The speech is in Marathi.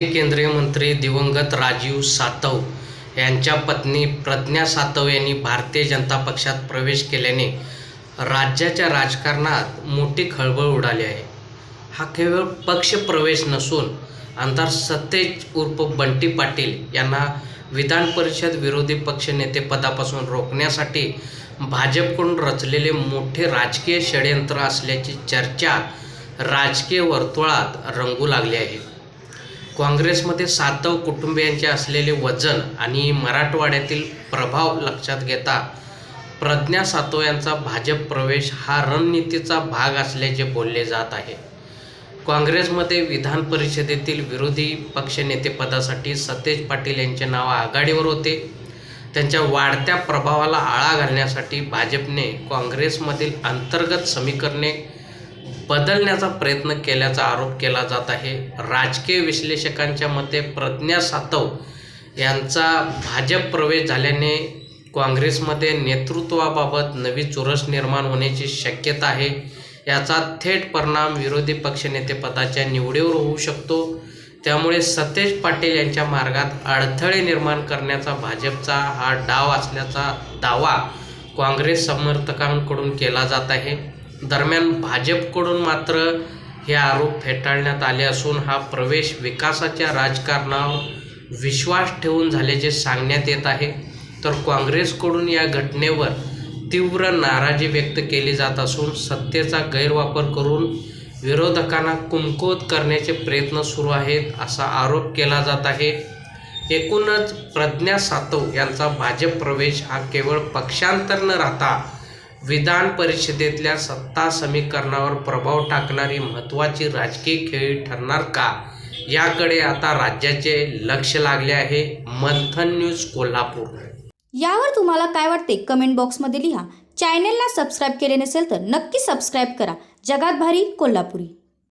केंद्रीय मंत्री दिवंगत राजीव सातव यांच्या पत्नी प्रज्ञा सातव यांनी भारतीय जनता पक्षात प्रवेश केल्याने राज्याच्या राजकारणात मोठी खळबळ उडाली आहे. हा केवळ पक्ष प्रवेश नसून आमदार सतेज उर्फ बंटी पाटील यांना विधान परिषद विरोधी पक्षनेतेपदापासून रोखण्यासाठी भाजपकडून रचलेले मोठे राजकीय षडयंत्र असल्याची चर्चा राजकीय वर्तुळात रंगू लागली आहे. काँग्रेसमध्ये सातव कुटुंबियांचे असलेले वजन आणि मराठवाड्यातील प्रभाव लक्षात घेता प्रज्ञा सातव यांचा भाजप प्रवेश हा रणनीतीचा भाग असल्याचे बोलले जात आहे. काँग्रेसमध्ये विधान परिषदेतील विरोधी पक्षनेतेपदासाठी सतेज पाटील यांचे नाव आघाडीवर होते. त्यांच्या वाढत्या प्रभावाला आळा घालण्यासाठी भाजपने काँग्रेसमधील अंतर्गत समीकरणे बदलण्याचा प्रयत्न केल्याचा आरोप केला जात आहे. राजकीय विश्लेषकांच्या मते प्रज्ञा सातव यांचा भाजप प्रवेश झाल्याने काँग्रेसमध्ये नेतृत्वाबाबत नवी चुरस निर्माण होण्याची शक्यता आहे. याचा थेट परिणाम विरोधी पक्षनेतेपदाच्या निवडीवर होऊ शकतो. त्यामुळे सतेज पाटील यांच्या मार्गात अडथळे निर्माण करण्याचा भाजपचा हा डाव असल्याचा दावा काँग्रेस समर्थकांकडून केला जात आहे. दरम्यान भाजपकडून मात्र हे आरोप फेटाळण्यात आले असून हा प्रवेश विकासाच्या राजकारणावर विश्वास ठेवून झाल्याचे सांगण्यात येत आहे. तर काँग्रेसकडून या घटनेवर तीव्र नाराजी व्यक्त केली जात असून सत्तेचा गैरवापर करून विरोधकांना कमकुवत करण्याचे प्रयत्न सुरू आहेत असा आरोप केला जात आहे. एकूणच प्रज्ञा सातव यांचा भाजप प्रवेश हा केवळ पक्षांतर न राहता विधान परिषदेतल्या सत्ता समीकरणावर प्रभाव टाकणारी महत्त्वाची राजकीय खेळी ठरणार का, याकडे आता राज्याचे लक्ष लागले आहे. मंथन न्यूज कोल्हापूर. यावर तुम्हाला काय वाटते कमेंट बॉक्समध्ये लिहा. चॅनलला सबस्क्राईब केले नसेल तर नक्की सबस्क्राईब करा. जगात भारी कोल्हापुरी.